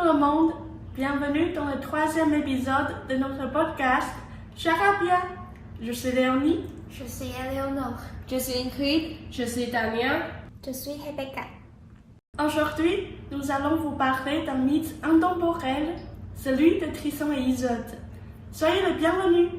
tout le monde, bienvenue dans le 3e épisode de notre podcast Charabia. Je suis Léonie. Je suis Éléonore. Je suis Ingrid. Je suis Tania. Je suis Rebecca. Aujourd'hui, nous allons vous parler d'un mythe intemporel, celui de Tristan et Isolde. Soyez les bienvenus.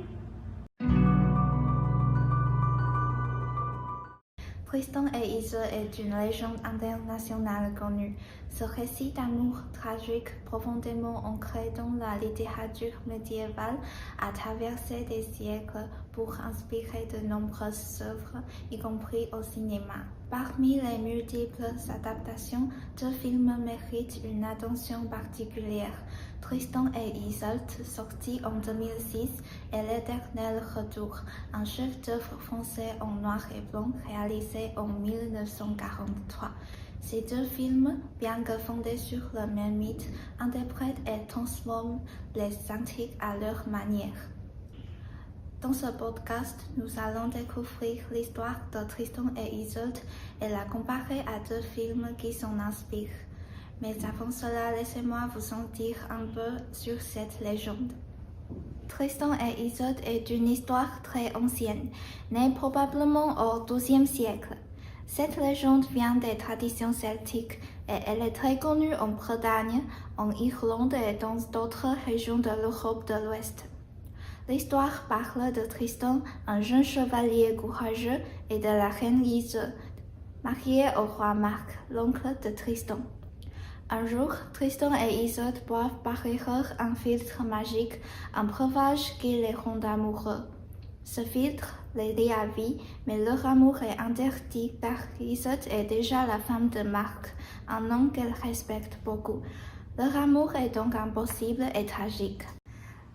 Tristan et Isolde est une légende internationale connue. Ce récit d'amour tragique profondément ancré dans la littérature médiévale a traversé des siècles pour inspirer de nombreuses œuvres, y compris au cinéma. Parmi les multiples adaptations, 2 films méritent une attention particulière. Tristan et Isolde, sorti en 2006, et L'Éternel Retour, un chef-d'œuvre français en noir et blanc réalisé en 1943. Ces 2 films, bien que fondés sur le même mythe, interprètent et transforment les intrigues à leur manière. Dans ce podcast, nous allons découvrir l'histoire de Tristan et Isolde et la comparer à 2 films qui s'en inspirent. Mais avant cela, laissez-moi vous en dire un peu sur cette légende. Tristan et Isolde est une histoire très ancienne, née probablement au XIIe siècle. Cette légende vient des traditions celtiques et elle est très connue en Bretagne, en Irlande et dans d'autres régions de l'Europe de l'Ouest. L'histoire parle de Tristan, un jeune chevalier courageux, et de la reine Isolde, mariée au roi Marc, l'oncle de Tristan. Un jour, Tristan et Isolde boivent par erreur un filtre magique, un breuvage qui les rend amoureux. Ce filtre les lie à vie, mais leur amour est interdit car Isolde est déjà la femme de Marc, un homme qu'elle respecte beaucoup. Leur amour est donc impossible et tragique.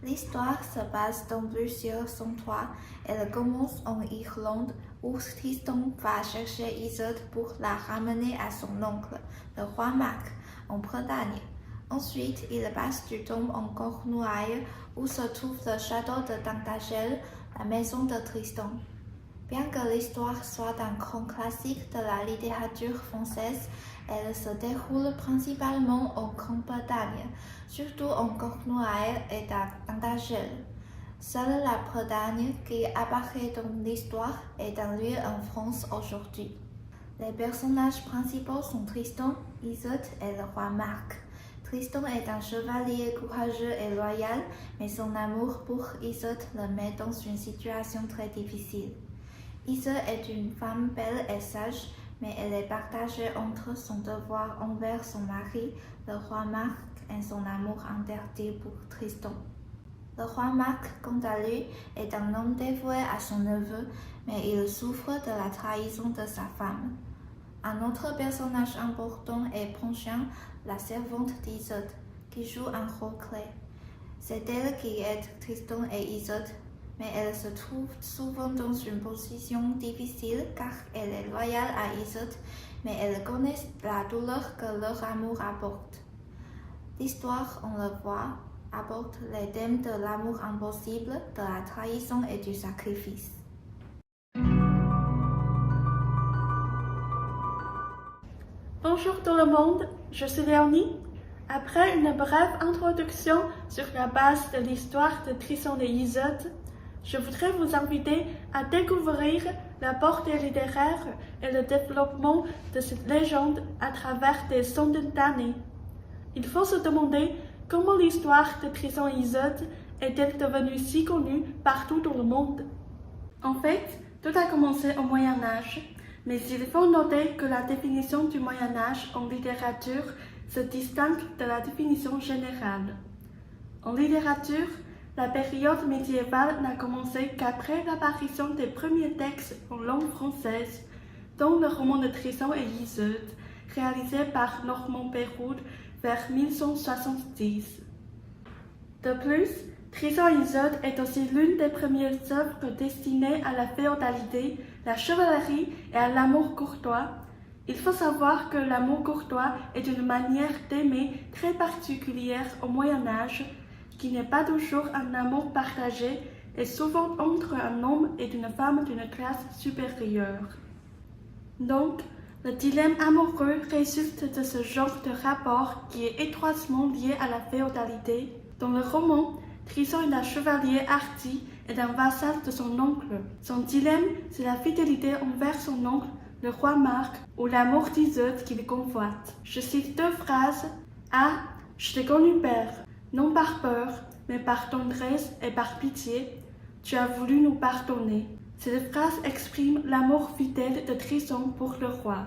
L'histoire se base dans plusieurs endroits. Elle commence en Irlande où Tristan va chercher Isolde pour la ramener à son oncle, le roi Marc, en Bretagne. Ensuite, il passe du temps en Cornouailles où se trouve le château de Tintagel, la maison de Tristan. Bien que l'histoire soit un grand classique de la littérature française, elle se déroule principalement en Grande-Bretagne, surtout en Cornouailles et à Tintagel. Seule la Bretagne, qui apparaît dans l'histoire, est un lieu en France aujourd'hui. Les personnages principaux sont Tristan, Isolde et le roi Marc. Tristan est un chevalier courageux et loyal, mais son amour pour Isolde le met dans une situation très difficile. Isolde est une femme belle et sage, mais elle est partagée entre son devoir envers son mari, le roi Marc, et son amour interdit pour Tristan. Le roi Marc, quant à lui, est un homme dévoué à son neveu, mais il souffre de la trahison de sa femme. Un autre personnage important est Bronchin, la servante d'Isolde, qui joue un rôle clé. C'est elle qui aide Tristan et Isolde, mais elle se trouve souvent dans une position difficile car elle est loyale à Isolde, mais elle connaît la douleur que leur amour apporte. L'histoire, on le voit, aborde les thèmes de l'amour impossible, de la trahison et du sacrifice. Bonjour tout le monde, je suis Léonie. Après une brève introduction sur la base de l'histoire de Tristan et Isolde, je voudrais vous inviter à découvrir la portée littéraire et le développement de cette légende à travers des centaines d'années. Il faut se demander comment l'histoire de Tristan et Isolde est-elle devenue si connue partout dans le monde. En fait, tout a commencé au Moyen Âge, mais il faut noter que la définition du Moyen Âge en littérature se distingue de la définition générale. En littérature, la période médiévale n'a commencé qu'après l'apparition des premiers textes en langue française, dont le roman de Tristan et Isolde, réalisé par Normand Péroud vers 1170. De plus, Tristan et Isolde est aussi l'une des premières œuvres destinées à la féodalité, la chevalerie et à l'amour courtois. Il faut savoir que l'amour courtois est une manière d'aimer très particulière au Moyen Âge, qui n'est pas toujours un amour partagé et souvent entre un homme et une femme d'une classe supérieure. Donc, Le dilemme amoureux résulte de ce genre de rapport qui est étroitement lié à la féodalité. Dans le roman, Trison est un chevalier hardi et un vassal de son oncle. Son dilemme, c'est la fidélité envers son oncle, le roi Marc, ou l'amour d'Iseult qu'il convoite. Je cite deux phrases. Ah, je t'ai connu père, non par peur, mais par tendresse et par pitié. Tu as voulu nous pardonner. Cette phrase exprime l'amour fidèle de Trison pour le roi.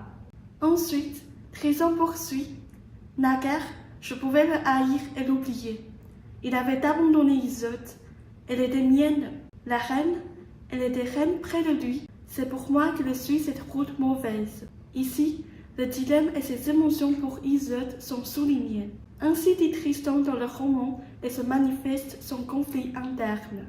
Ensuite, Trison poursuit. Naguère, je pouvais le haïr et l'oublier. Il avait abandonné Iseult. Elle était mienne. La reine, elle était reine près de lui. C'est pour moi qu'il suit cette route mauvaise. Ici, le dilemme et ses émotions pour Iseult sont soulignés. Ainsi dit Tristan dans le roman et se manifeste son conflit interne.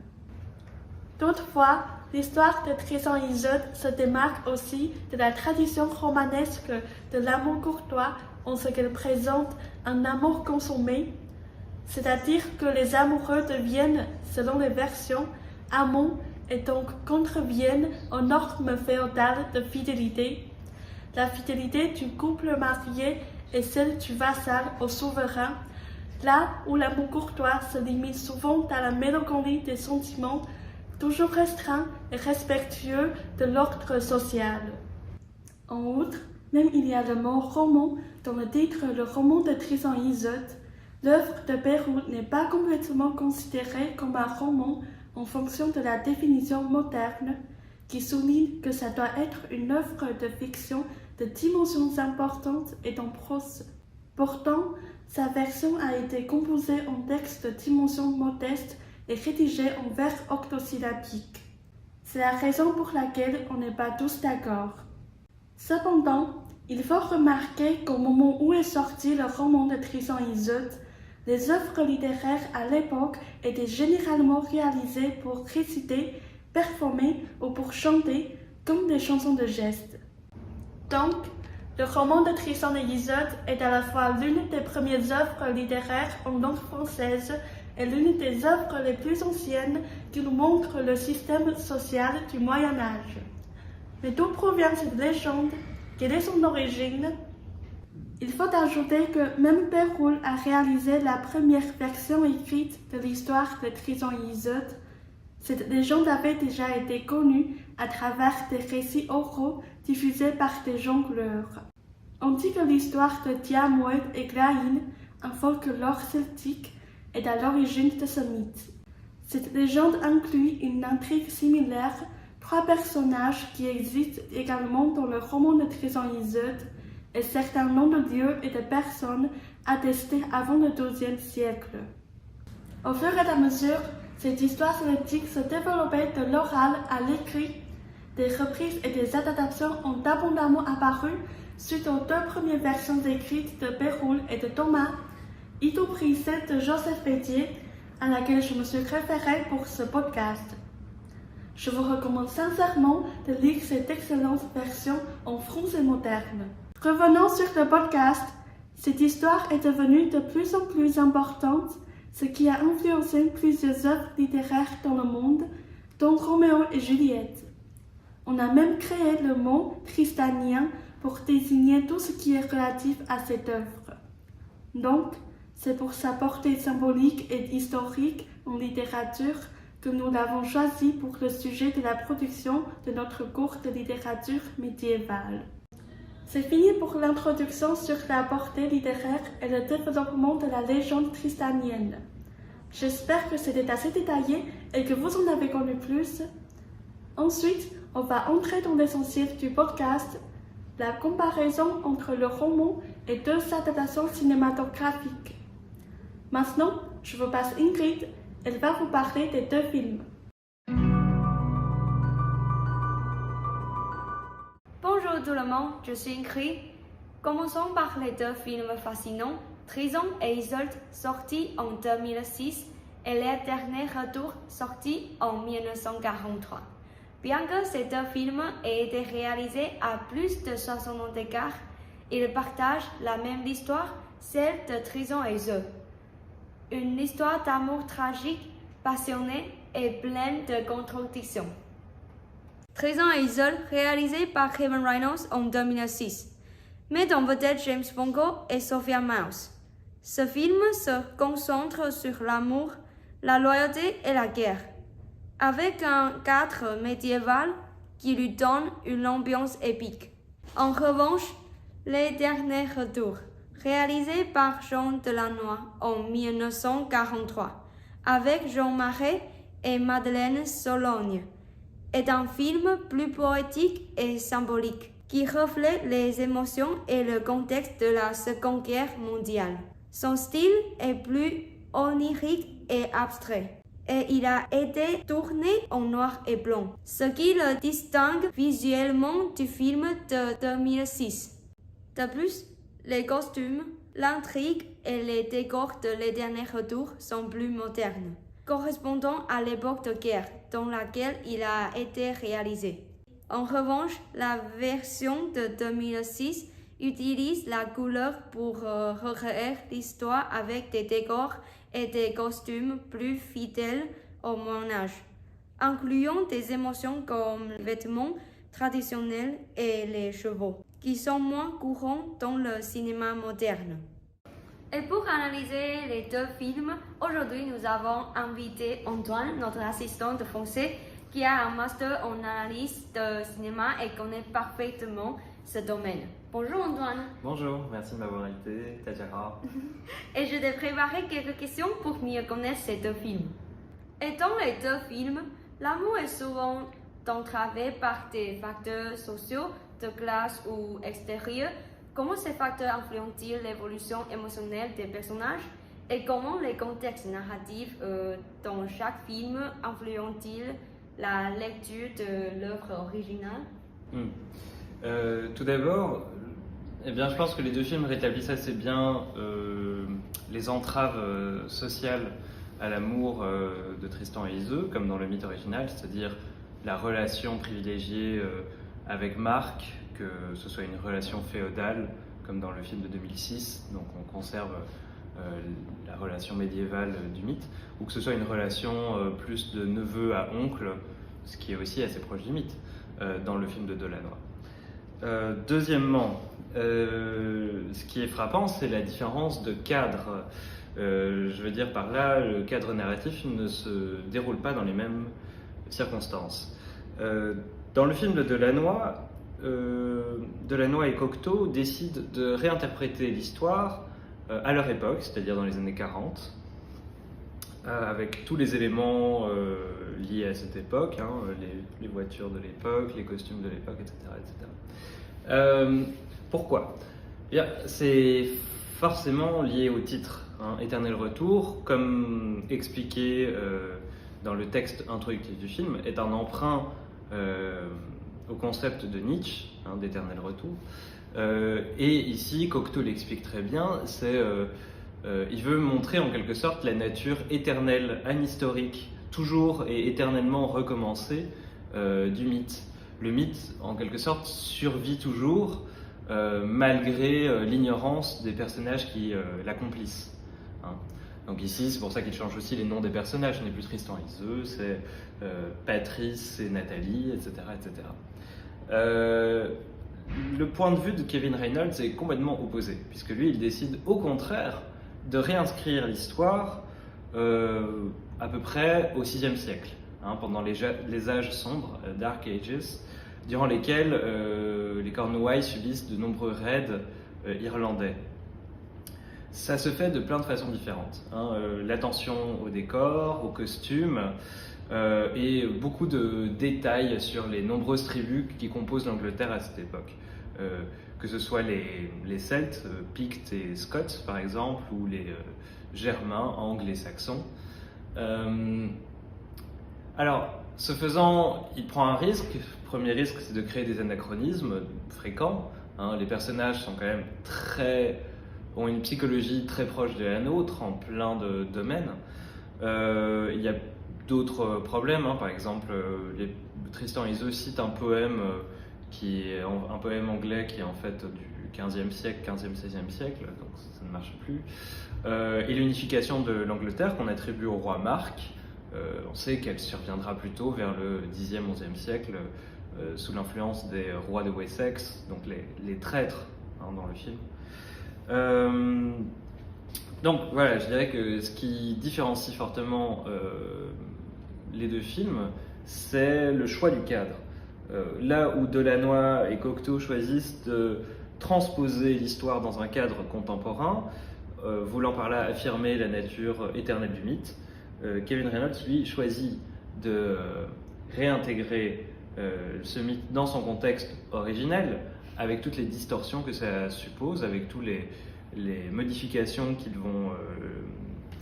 Toutefois, l'histoire de Trison et Iseult se démarque aussi de la tradition romanesque de l'amour courtois en ce qu'elle présente un amour consommé, c'est-à-dire que les amoureux deviennent, selon les versions, amants et donc contreviennent aux normes féodales de fidélité. La fidélité du couple marié et celle du vassal au souverain, là où l'amour courtois se limite souvent à la mélancolie des sentiments, toujours restreints et respectueux de l'ordre social. En outre, même il y a le mot roman dans le titre Le roman de Trison et Iseult, l'œuvre de Béroul n'est pas complètement considérée comme un roman en fonction de la définition moderne qui souligne que ça doit être une œuvre de fiction de dimensions importantes et en prose. Pourtant, sa version a été composée en texte de dimensions modestes et rédigée en vers octosyllabiques. C'est la raison pour laquelle on n'est pas tous d'accord. Cependant, il faut remarquer qu'au moment où est sorti le roman de Trison et Iseult, les œuvres littéraires à l'époque étaient généralement réalisées pour réciter, performer ou pour chanter comme des chansons de geste. Donc, le roman de Trison et Iseult est à la fois l'une des premières œuvres littéraires en langue française et l'une des œuvres les plus anciennes qui nous montrent le système social du Moyen Âge. Mais d'où provient cette légende? Quelle est son origine? Il faut ajouter que même Béroul a réalisé la première version écrite de l'histoire de Trison et Iseult. Cette légende avait déjà été connue à travers des récits oraux diffusés par des jongleurs. On dit que l'histoire de Diarmuid et Glaïn, un folklore celtique, est à l'origine de ce mythe. Cette légende inclut une intrigue similaire, 3 personnages qui existent également dans le roman de Trison et Iseult, et certains noms de lieux et de personnes attestés avant le XIIe siècle. Au fur et à mesure, cette histoire celtique se développait de l'oral à l'écrit. Des reprises et des adaptations ont abondamment apparu suite aux 2 premières versions écrites de Béroul et de Thomas, y compris celle de Joseph Bédier, à laquelle je me suis référée pour ce podcast. Je vous recommande sincèrement de lire cette excellente version en français moderne. Revenons sur le podcast. Cette histoire est devenue de plus en plus importante, ce qui a influencé plusieurs œuvres littéraires dans le monde, dont Roméo et Juliette. On a même créé le mot tristanien pour désigner tout ce qui est relatif à cette œuvre. Donc, c'est pour sa portée symbolique et historique en littérature que nous l'avons choisi pour le sujet de la production de notre cours de littérature médiévale. C'est fini pour l'introduction sur la portée littéraire et le développement de la légende tristanienne. J'espère que c'était assez détaillé et que vous en avez connu plus. Ensuite, on va entrer dans l'essentiel du podcast, la comparaison entre le roman et 2 adaptations cinématographiques. Maintenant, je vous passe Ingrid, elle va vous parler des 2 films. Bonjour tout le monde, je suis Ingrid. Commençons par les 2 films fascinants, Trison et Iseult, sortis en 2006, et leur dernier retour, sorti en 1943. Bien que ces 2 films aient été réalisés à plus de 60 ans d'écart, ils partagent la même histoire, celle de Trison et Iseult. Une histoire d'amour tragique, passionnée et pleine de contradictions. Trison et Iseult, réalisé par Kevin Reynolds en 2006. mais dans vedette James Franco et Sophia Myles. Ce film se concentre sur l'amour, la loyauté et la guerre, avec un cadre médiéval qui lui donne une ambiance épique. En revanche, Les Derniers Retours, réalisé par Jean Delannoy en 1943, avec Jean Marais et Madeleine Sologne, est un film plus poétique et symbolique, qui reflète les émotions et le contexte de la Seconde Guerre mondiale. Son style est plus onirique et abstrait, et il a été tourné en noir et blanc, ce qui le distingue visuellement du film de 2006. De plus, les costumes, l'intrigue et les décors de Les Derniers Retours sont plus modernes, correspondant à l'époque de guerre dans laquelle il a été réalisé. En revanche, la version de 2006 utilise la couleur pour recréer l'histoire avec des décors et des costumes plus fidèles au Moyen-Âge, incluant des émotions comme les vêtements traditionnels et les chevaux, qui sont moins courants dans le cinéma moderne. Et pour analyser les deux films, aujourd'hui nous avons invité Antoine, notre assistant de français, qui a un master en analyse de cinéma et connaît parfaitement ce domaine. Bonjour Antoine. Bonjour, merci de m'avoir invité, Tadjara. Et je t'ai préparé quelques questions pour mieux connaître ces deux films. Et dans les deux films, l'amour est souvent entravé par des facteurs sociaux, de classe ou extérieurs. Comment ces facteurs influencent-ils l'évolution émotionnelle des personnages et comment les contextes narratifs dans chaque film influencent-ils la lecture de l'œuvre originale? Tout d'abord, je pense que les deux films rétablissent assez bien les entraves sociales à l'amour de Tristan et Iseult, comme dans le mythe original, c'est-à-dire la relation privilégiée avec Marc, que ce soit une relation féodale, comme dans le film de 2006, donc on conserve la relation médiévale du mythe, ou que ce soit une relation plus de neveu à oncle, ce qui est aussi assez proche du mythe, dans le film de Delannoy. Deuxièmement, ce qui est frappant, c'est la différence de cadre. Je veux dire par là, le cadre narratif ne se déroule pas dans les mêmes circonstances. Dans le film de Delannoy et Cocteau décident de réinterpréter l'histoire à leur époque, c'est-à-dire dans les années 40, avec tous les éléments liés à cette époque, les voitures de l'époque, les costumes de l'époque, etc. Pourquoi ? C'est forcément lié au titre, Éternel Retour, comme expliqué dans le texte introductif du film, est un emprunt au concept de Nietzsche, d'Éternel Retour. Et ici, Cocteau l'explique très bien, il veut montrer en quelque sorte la nature éternelle, anhistorique, toujours et éternellement recommencée du mythe. Le mythe, en quelque sorte, survit toujours malgré l'ignorance des personnages qui l'accomplissent. Donc ici, c'est pour ça qu'il change aussi les noms des personnages. Ce n'est plus Tristan et Iseult, c'est Patrice et Nathalie, etc. etc. Le point de vue de Kevin Reynolds est complètement opposé, puisque lui, il décide au contraire de réinscrire l'histoire à peu près au VIe siècle, pendant les âges sombres, Dark Ages, durant lesquels les Cornouailles subissent de nombreux raids irlandais. Ça se fait de plein de façons différentes. L'attention au décor, aux costumes, et beaucoup de détails sur les nombreuses tribus qui composent l'Angleterre à cette époque. Que ce soit les Celtes, Pictes et Scots par exemple, ou les Germains, Angles et Saxons. Alors, ce faisant, il prend un risque. Le premier risque, c'est de créer des anachronismes fréquents. Les personnages sont quand même ont une psychologie très proche de la nôtre en plein de domaines. Il y a d'autres problèmes, par exemple, Tristan et Iseult citent un poème qui est un poème anglais qui est en fait du 15e siècle, 15e, 16e siècle, donc ça ne marche plus. Et l'unification de l'Angleterre qu'on attribue au roi Marc, on sait qu'elle surviendra plutôt vers le 10e, 11e siècle, sous l'influence des rois de Wessex, donc les traîtres dans le film. Donc voilà, je dirais que ce qui différencie fortement les deux films, c'est le choix du cadre. Là où Delannoy et Cocteau choisissent de transposer l'histoire dans un cadre contemporain, voulant par là affirmer la nature éternelle du mythe, Kevin Reynolds, lui, choisit de réintégrer ce mythe dans son contexte originel, avec toutes les distorsions que ça suppose, avec tous les modifications qu'ils vont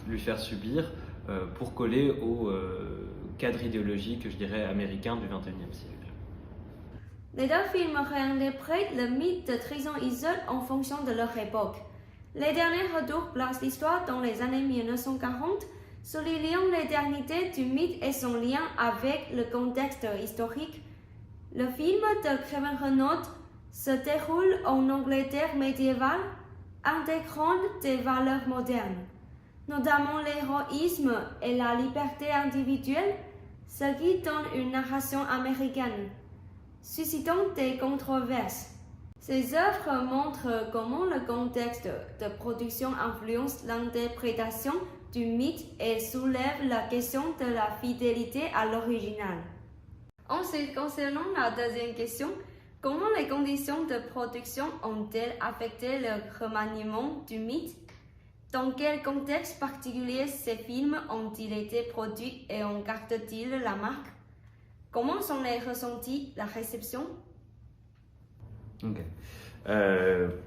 lui faire subir pour coller au cadre idéologique, je dirais, américain du XXIe siècle. Les deux films réinterprètent le mythe de Tristan et Isolde en fonction de leur époque. Les derniers retours placent l'histoire dans les années 1940, soulignant l'éternité du mythe et son lien avec le contexte historique. Le film de Kevin Reynolds se déroule en Angleterre médiévale, intégrant des valeurs modernes, notamment l'héroïsme et la liberté individuelle, ce qui donne une narration américaine, suscitant des controverses. Ces œuvres montrent comment le contexte de production influence l'interprétation du mythe et soulève la question de la fidélité à l'original. Ensuite, concernant la deuxième question, comment les conditions de production ont-elles affecté le remaniement du mythe? Dans quel contexte particulier ces films ont-ils été produits et en gardent-ils la marque? Comment sont les ressentis, la réception? Ok.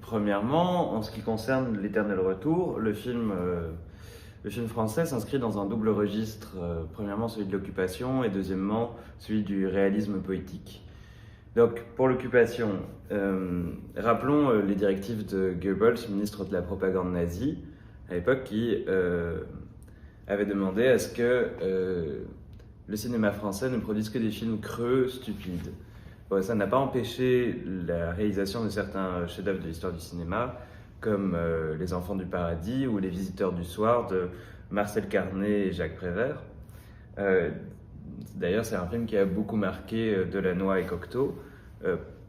Premièrement, en ce qui concerne l'Éternel Retour, le film français s'inscrit dans un double registre. Premièrement, celui de l'occupation et deuxièmement, celui du réalisme poétique. Donc, pour l'occupation, rappelons les directives de Goebbels, ministre de la propagande nazie, à l'époque, qui avait demandé à ce que le cinéma français ne produise que des films creux, stupides. Bon, ça n'a pas empêché la réalisation de certains chefs-d'œuvre de l'histoire du cinéma, comme Les Enfants du Paradis ou Les Visiteurs du Soir de Marcel Carné et Jacques Prévert. D'ailleurs, c'est un film qui a beaucoup marqué Delannoy et Cocteau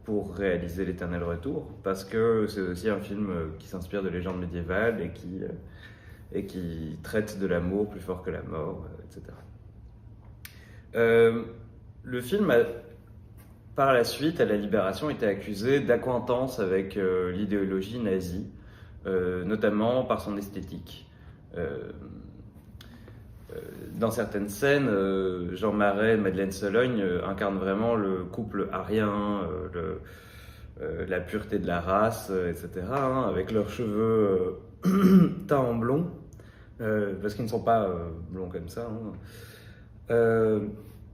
pour réaliser L'Éternel Retour, parce que c'est aussi un film qui s'inspire de légendes médiévales et qui traite de l'amour plus fort que la mort, etc. Le film a, par la suite, à la Libération, été accusé d'accointance avec l'idéologie nazie, notamment par son esthétique. Dans certaines scènes, Jean Marais et Madeleine Sologne incarnent vraiment le couple arien, la pureté de la race, etc., avec leurs cheveux teints en blond, parce qu'ils ne sont pas blonds comme ça.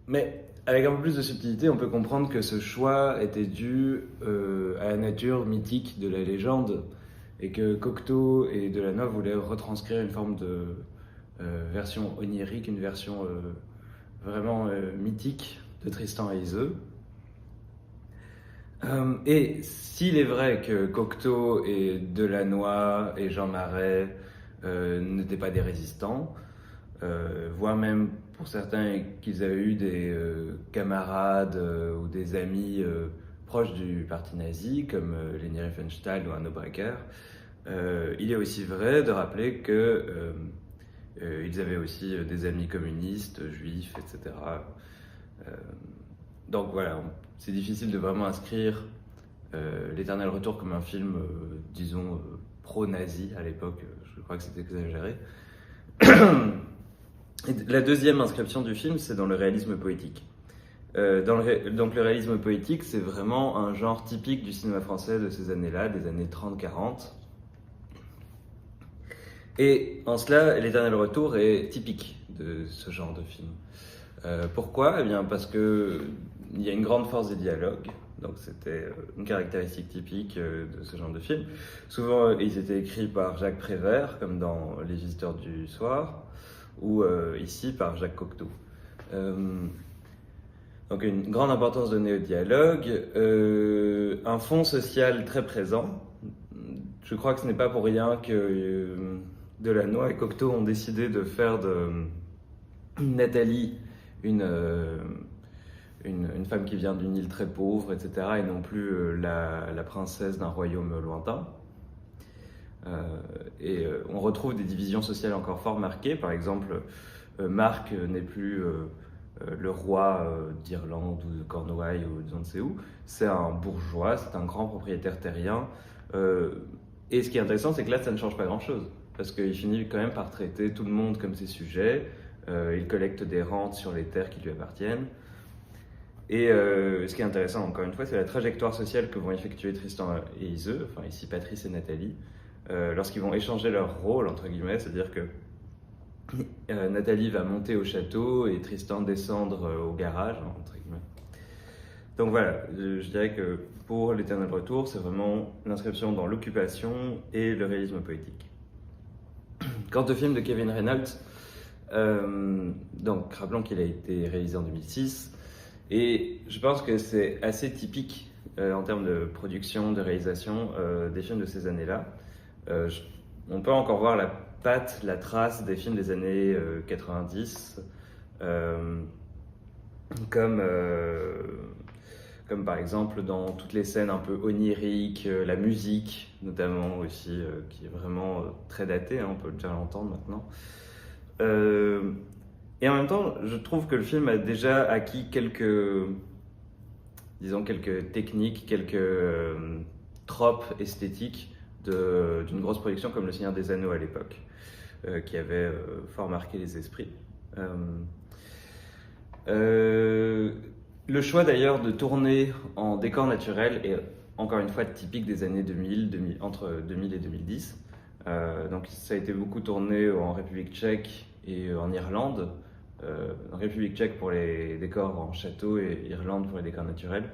Mais avec un peu plus de subtilité, on peut comprendre que ce choix était dû à la nature mythique de la légende et que Cocteau et Delannoy voulaient retranscrire une forme de version onirique, une version vraiment mythique de Tristan et Iseult. Et s'il est vrai que Cocteau et Delannoy et Jean Marais n'étaient pas des résistants, voire même pour certains qu'ils avaient eu des camarades ou des amis proches du parti nazi, comme Leni Riefenstahl ou Arno Breker, il est aussi vrai de rappeler que ils avaient aussi des amis communistes, juifs, etc. Donc voilà, c'est difficile de vraiment inscrire L'Éternel Retour comme un film, disons, pro-nazi à l'époque. Je crois que c'était exagéré. Et la deuxième inscription du film, c'est dans le réalisme poétique. Donc le réalisme poétique, c'est vraiment un genre typique du cinéma français de ces années-là, des années 30-40. Et en cela, L'Éternel Retour est typique de ce genre de film. Pourquoi ? Eh bien parce qu'il y a une grande force des dialogues, donc c'était une caractéristique typique de ce genre de film. Souvent, ils étaient écrits par Jacques Prévert, comme dans Les Visiteurs du Soir, ou ici par Jacques Cocteau. Donc une grande importance donnée au dialogue, un fond social très présent. Je crois que ce n'est pas pour rien que Delannoy et Cocteau ont décidé de faire de Nathalie une une femme qui vient d'une île très pauvre, etc., et non plus la princesse d'un royaume lointain. On retrouve des divisions sociales encore fort marquées. Par exemple, Marc n'est plus le roi d'Irlande ou de Cornouailles ou de je ne sais où. C'est un bourgeois, c'est un grand propriétaire terrien. Et ce qui est intéressant, c'est que là, ça ne change pas grand-chose. Parce qu'il finit quand même par traiter tout le monde comme ses sujets. Il collecte des rentes sur les terres qui lui appartiennent. Et ce qui est intéressant, encore une fois, c'est la trajectoire sociale que vont effectuer Tristan et Iseult, enfin ici Patrice et Nathalie, lorsqu'ils vont échanger leur rôle, entre guillemets, c'est-à-dire que Nathalie va monter au château et Tristan descendre au garage, entre guillemets. Donc voilà, je dirais que pour l'Éternel Retour, c'est vraiment l'inscription dans l'occupation et le réalisme poétique. Quant au film de Kevin Reynolds, donc rappelons qu'il a été réalisé en 2006, et je pense que c'est assez typique en termes de production, de réalisation des films de ces années-là. On peut encore voir la patte, la trace des films des années 90, comme par exemple dans toutes les scènes un peu oniriques, la musique notamment aussi, qui est vraiment très datée, hein, on peut déjà l'entendre maintenant. Et en même temps, je trouve que le film a déjà acquis quelques techniques, quelques tropes esthétiques d'une grosse production comme Le Seigneur des Anneaux à l'époque, qui avait fort marqué les esprits. Le choix d'ailleurs de tourner en décor naturel est encore une fois typique des années 2000, entre 2000 et 2010. Donc ça a été beaucoup tourné en République tchèque et en Irlande. En République tchèque pour les décors en château et Irlande pour les décors naturels.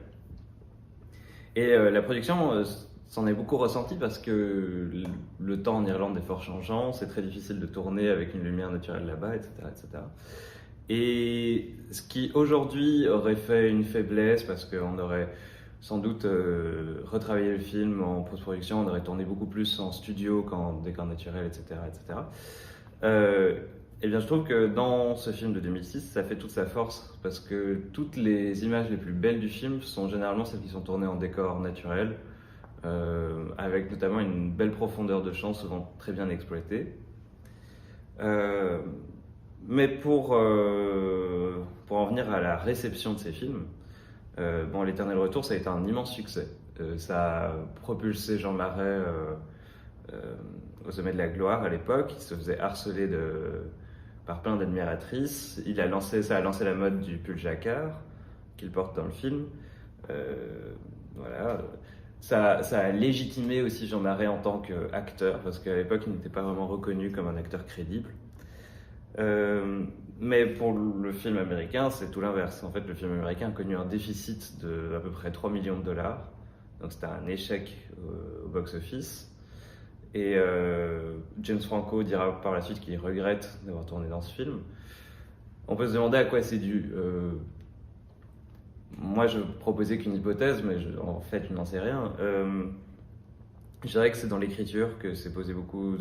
Et la production s'en est beaucoup ressentie parce que le temps en Irlande est fort changeant, c'est très difficile de tourner avec une lumière naturelle là-bas, etc., etc. Et ce qui aujourd'hui aurait fait une faiblesse parce qu'on aurait sans doute retravaillé le film en post-production, on aurait tourné beaucoup plus en studio qu'en décor naturel, etc., etc. Eh bien, je trouve que dans ce film de 2006, ça fait toute sa force parce que toutes les images les plus belles du film sont généralement celles qui sont tournées en décor naturel, avec notamment une belle profondeur de champ, souvent très bien exploitée. Mais pour en venir à la réception de ces films, L'Éternel Retour, ça a été un immense succès. Ça a propulsé Jean Marais au sommet de la gloire à l'époque. Il se faisait harceler par plein d'admiratrices. Ça a lancé la mode du pull jacquard qu'il porte dans le film. Voilà. Ça a légitimé aussi Jean Marais en tant qu'acteur, parce qu'à l'époque, il n'était pas vraiment reconnu comme un acteur crédible. Mais pour le film américain, c'est tout l'inverse. En fait, le film américain a connu un déficit d'à peu près 3 millions de dollars. Donc c'était un échec au box-office. Et James Franco dira par la suite qu'il regrette d'avoir tourné dans ce film. On peut se demander à quoi c'est dû. Moi, je proposais qu'une hypothèse, mais en fait, je n'en sais rien. Je dirais que c'est dans l'écriture que se sont posés beaucoup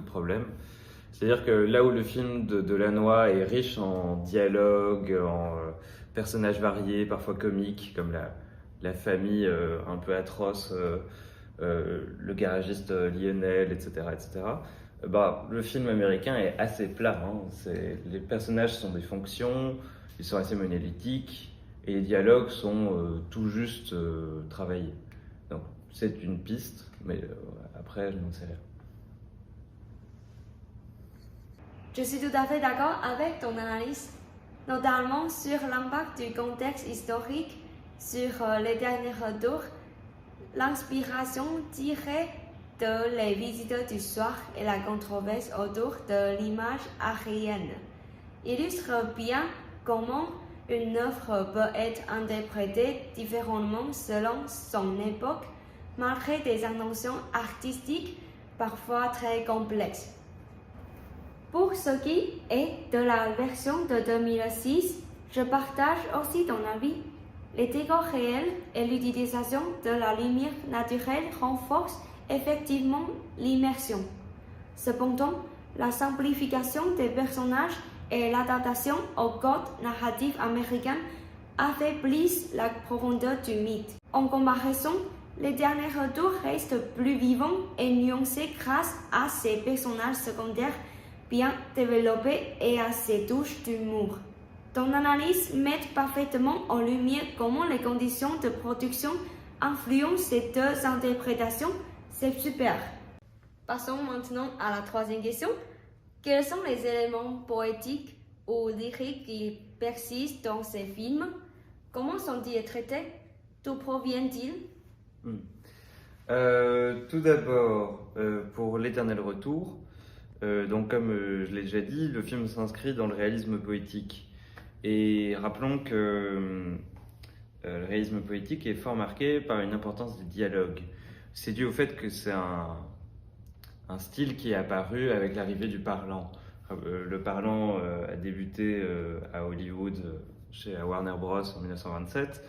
de problèmes. C'est-à-dire que là où le film de Delannoy est riche en dialogue, en personnages variés, parfois comiques, comme la famille un peu atroce, le garagiste Lionel, etc., etc., le film américain est assez plat. Hein. Les personnages sont des fonctions, ils sont assez monolithiques, et les dialogues sont tout juste travaillés. Donc c'est une piste, mais après je n'en sais rien. Je suis tout à fait d'accord avec ton analyse, notamment sur l'impact du contexte historique sur les derniers retours. L'inspiration tirée de Les Visiteurs du soir et la controverse autour de l'image aérienne illustre bien comment une œuvre peut être interprétée différemment selon son époque, malgré des intentions artistiques parfois très complexes. Pour ce qui est de la version de 2006, je partage aussi ton avis. Les décors réels et l'utilisation de la lumière naturelle renforcent effectivement l'immersion. Cependant, la simplification des personnages et l'adaptation au code narratif américain affaiblissent la profondeur du mythe. En comparaison, les derniers retours restent plus vivants et nuancés grâce à ses personnages secondaires bien développés et à ses touches d'humour. Ton analyse met parfaitement en lumière comment les conditions de production influencent ces deux interprétations. C'est super. Passons maintenant à la troisième question. Quels sont les éléments poétiques ou lyriques qui persistent dans ces films? Comment sont-ils traités? D'où proviennent-ils? Tout d'abord, pour l'Éternel Retour, donc comme je l'ai déjà dit, le film s'inscrit dans le réalisme poétique. Et rappelons que le réalisme poétique est fort marqué par une importance des dialogues. C'est dû au fait que c'est un style qui est apparu avec l'arrivée du parlant. Le parlant a débuté à Hollywood, chez Warner Bros. En 1927,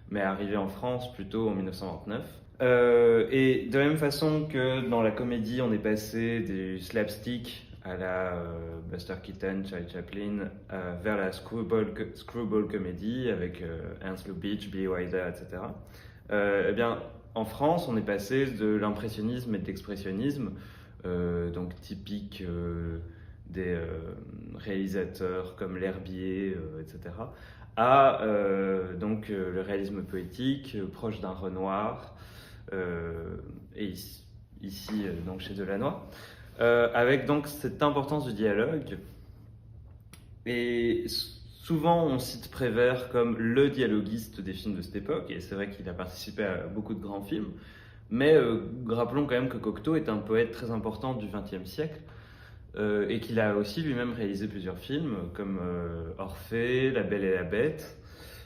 mais est arrivé en France plutôt en 1929. Et de la même façon que dans la comédie, on est passé du slapstick à la Buster Keaton, Charlie Chaplin, vers la screwball comedy avec Ernst Lubitsch, Billy Wilder, etc. Eh bien, en France, on est passé de l'impressionnisme et de l'expressionnisme, donc typique des réalisateurs comme L'Herbier, etc., à donc le réalisme poétique proche d'un Renoir, et ici donc chez Delannoy, avec donc cette importance du dialogue. Et souvent on cite Prévert comme le dialoguiste des films de cette époque, et c'est vrai qu'il a participé à beaucoup de grands films, mais rappelons quand même que Cocteau est un poète très important du XXe siècle, et qu'il a aussi lui-même réalisé plusieurs films comme Orphée, La Belle et la Bête,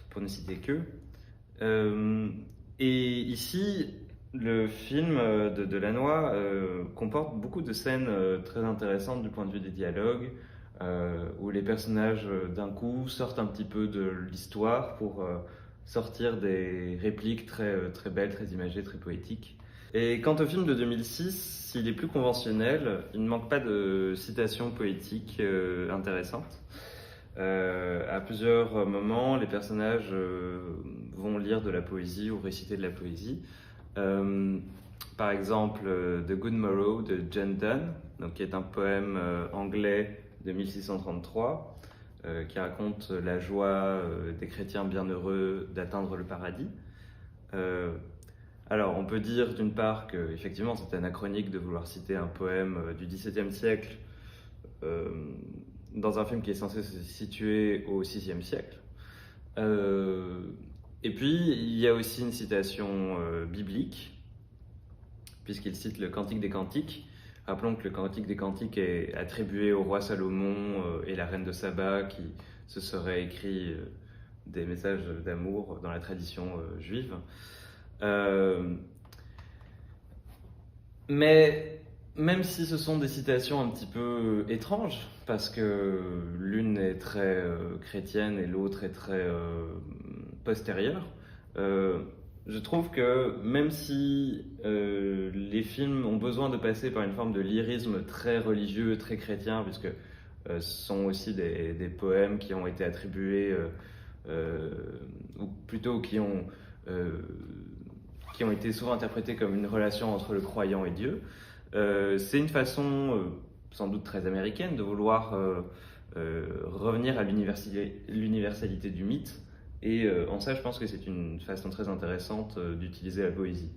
pour ne citer que. Et ici, le film de Delannoy comporte beaucoup de scènes très intéressantes du point de vue des dialogues, où les personnages d'un coup sortent un petit peu de l'histoire pour sortir des répliques très, très belles, très imagées, très poétiques. Et quant au film de 2006, s'il est plus conventionnel, il ne manque pas de citations poétiques intéressantes. À plusieurs moments, les personnages vont lire de la poésie ou réciter de la poésie. Par exemple, The Good Morrow de John Donne, donc, qui est un poème anglais de 1633, qui raconte la joie des chrétiens bienheureux d'atteindre le paradis. Alors, on peut dire d'une part que effectivement c'est anachronique de vouloir citer un poème du XVIIe siècle dans un film qui est censé se situer au VIe siècle. Et puis, il y a aussi une citation biblique, puisqu'il cite le Cantique des Cantiques. Rappelons que le Cantique des Cantiques est attribué au roi Salomon et la reine de Saba, qui se seraient écrits des messages d'amour dans la tradition juive. Mais même si ce sont des citations un petit peu étranges, parce que l'une est très chrétienne et l'autre est très postérieure, je trouve que même si les films ont besoin de passer par une forme de lyrisme très religieux, très chrétien, puisque ce sont aussi des poèmes qui ont été attribués, ou plutôt qui ont été souvent interprétés comme une relation entre le croyant et Dieu, c'est une façon sans doute très américaine de vouloir revenir à l'universalité du mythe. Et en ça, je pense que c'est une façon très intéressante d'utiliser la poésie.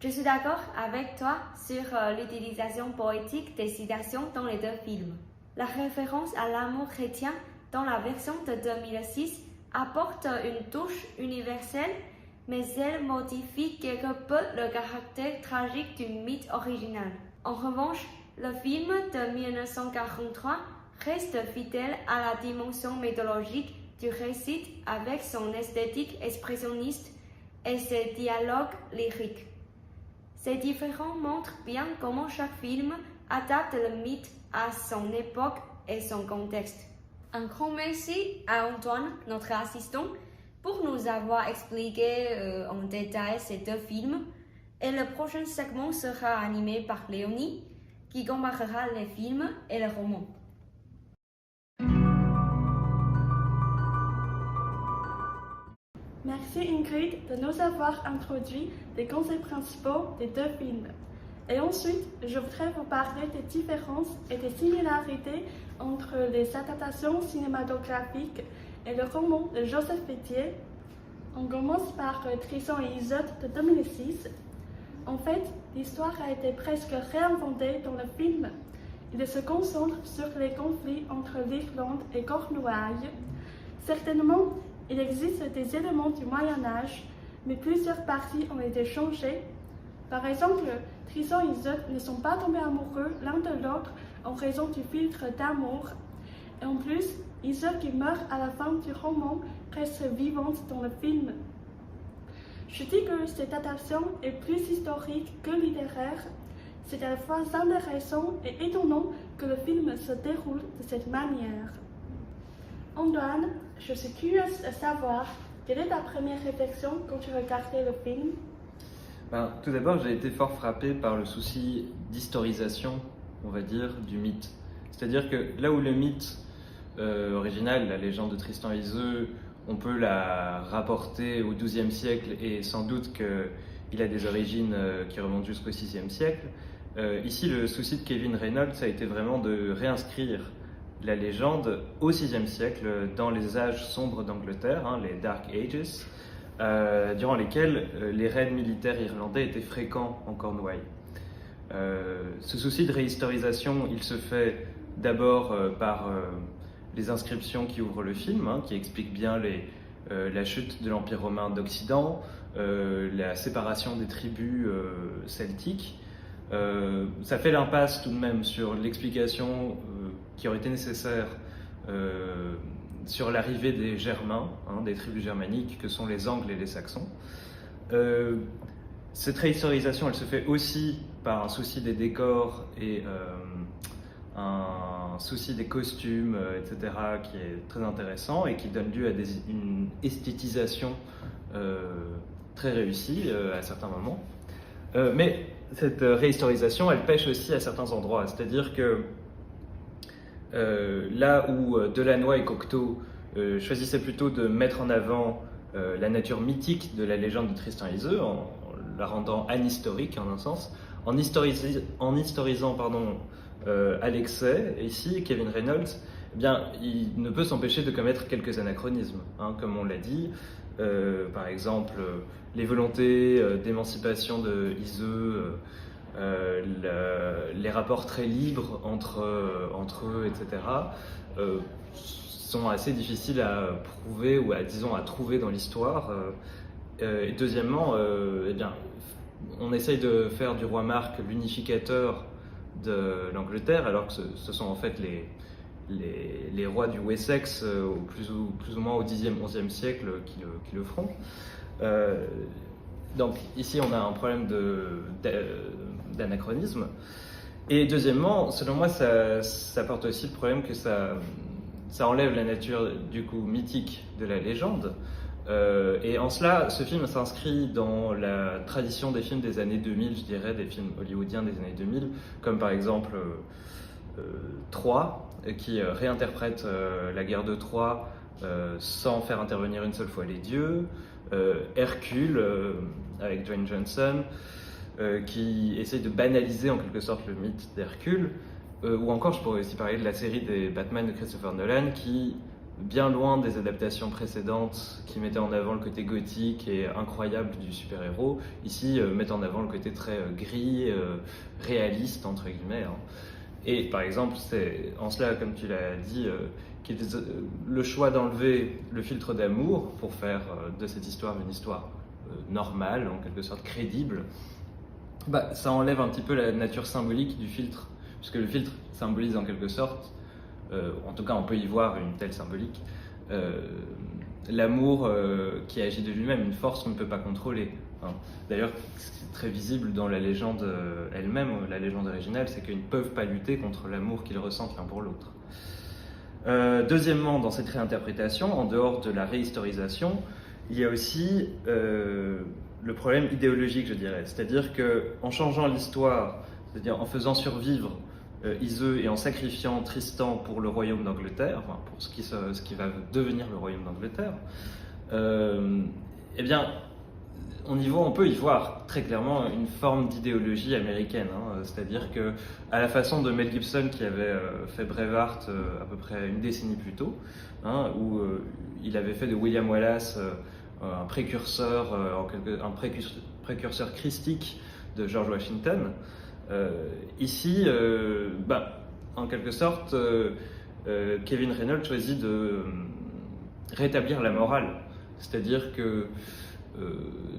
Je suis d'accord avec toi sur l'utilisation poétique des citations dans les deux films. La référence à l'amour chrétien dans la version de 2006 apporte une touche universelle, mais elle modifie quelque peu le caractère tragique du mythe original. En revanche, le film de 1943 reste fidèle à la dimension mythologique du récit avec son esthétique expressionniste et ses dialogues lyriques. Ces différences montrent bien comment chaque film adapte le mythe à son époque et son contexte. Un grand merci à Antoine, notre assistant, pour nous avoir expliqué en détail ces deux films. Et le prochain segment sera animé par Léonie, qui comparera les films et les romans. Merci Ingrid de nous avoir introduit les concepts principaux des deux films. Et ensuite, je voudrais vous parler des différences et des similarités entre les adaptations cinématographiques et le roman de Joseph Bétier. On commence par Tristan et Isolde de 2006. En fait, l'histoire a été presque réinventée dans le film. Il se concentre sur les conflits entre l'Irlande et Cornouailles. Certainement, il existe des éléments du Moyen-Âge, mais plusieurs parties ont été changées. Par exemple, Tristan et Isolde ne sont pas tombés amoureux l'un de l'autre en raison du filtre d'amour. Et en plus, Isolde qui meurt à la fin du roman reste vivante dans le film. Je dis que cette adaptation est plus historique que littéraire. C'est à la fois intéressant et étonnant que le film se déroule de cette manière. Antoine, je suis curieuse de savoir quelle est ta première réflexion quand tu regardais le film. Tout d'abord, j'ai été fort frappé par le souci d'historisation, on va dire, du mythe. C'est-à-dire que là où le mythe original, la légende de Tristan et Iseult, on peut la rapporter au XIIe siècle et sans doute qu'il a des origines qui remontent jusqu'au VIe siècle. Ici, le souci de Kevin Reynolds a été vraiment de réinscrire la légende au VIe siècle dans les âges sombres d'Angleterre, les Dark Ages, durant lesquels les raids militaires irlandais étaient fréquents en Cornouailles. Ce souci de réhistorisation, il se fait d'abord par les inscriptions qui ouvrent le film, qui expliquent bien la chute de l'Empire romain d'Occident, la séparation des tribus celtiques. Ça fait l'impasse tout de même sur l'explication qui aurait été nécessaire sur l'arrivée des Germains, des tribus germaniques que sont les Angles et les Saxons. Cette réhistorisation, elle se fait aussi par un souci des décors et un souci des costumes, etc., qui est très intéressant et qui donne lieu à une esthétisation très réussie à certains moments. Mais cette réhistorisation, elle pêche aussi à certains endroits, c'est-à-dire que là où Delannoy et Cocteau choisissaient plutôt de mettre en avant la nature mythique de la légende de Tristan et Iseult, en la rendant anhistorique en un sens, en historisant à l'excès, ici, Kevin Reynolds, eh bien, il ne peut s'empêcher de commettre quelques anachronismes, comme on l'a dit. Par exemple, les volontés d'émancipation de Iseult, les rapports très libres entre eux, etc., sont assez difficiles à prouver ou à trouver dans l'histoire. Et deuxièmement, eh bien, on essaye de faire du roi Marc l'unificateur de l'Angleterre, alors que ce sont en fait les rois du Wessex, plus ou moins au Xe, XIe siècle, qui le feront. Donc ici, on a un problème d'anachronisme. Et deuxièmement, selon moi, ça porte aussi le problème que ça enlève la nature du coup mythique de la légende. Et en cela, ce film s'inscrit dans la tradition des films des années 2000, je dirais, des films hollywoodiens des années 2000, comme par exemple Troie, qui réinterprète la guerre de Troie sans faire intervenir une seule fois les dieux, Hercule, avec Dwayne Johnson, qui essaye de banaliser en quelque sorte le mythe d'Hercule, ou encore je pourrais aussi parler de la série des Batman de Christopher Nolan, qui, bien loin des adaptations précédentes qui mettaient en avant le côté gothique et incroyable du super-héros, ici mettent en avant le côté très gris, réaliste entre guillemets. Et par exemple, c'est en cela, comme tu l'as dit, le choix d'enlever le filtre d'amour pour faire de cette histoire une histoire normale, en quelque sorte crédible, ça enlève un petit peu la nature symbolique du filtre, puisque le filtre symbolise en quelque sorte, en tout cas on peut y voir une telle symbolique, l'amour qui agit de lui-même, une force qu'on ne peut pas contrôler. D'ailleurs, c'est très visible dans la légende elle-même, la légende originale, c'est qu'ils ne peuvent pas lutter contre l'amour qu'ils ressentent l'un pour l'autre. Deuxièmement, dans cette réinterprétation, en dehors de la réhistorisation, il y a aussi le problème idéologique, je dirais. C'est-à-dire qu'en changeant l'histoire, c'est-à-dire en faisant survivre Iseult et en sacrifiant Tristan pour le royaume d'Angleterre, pour ce qui va devenir le royaume d'Angleterre, eh bien, on peut y voir très clairement une forme d'idéologie américaine, hein. C'est-à-dire que, à la façon de Mel Gibson qui avait fait Braveheart à peu près une décennie plus tôt, hein, où il avait fait de William Wallace un précurseur, précurseur christique de George Washington. Ici, en quelque sorte, Kevin Reynolds choisit de rétablir la morale, c'est-à-dire que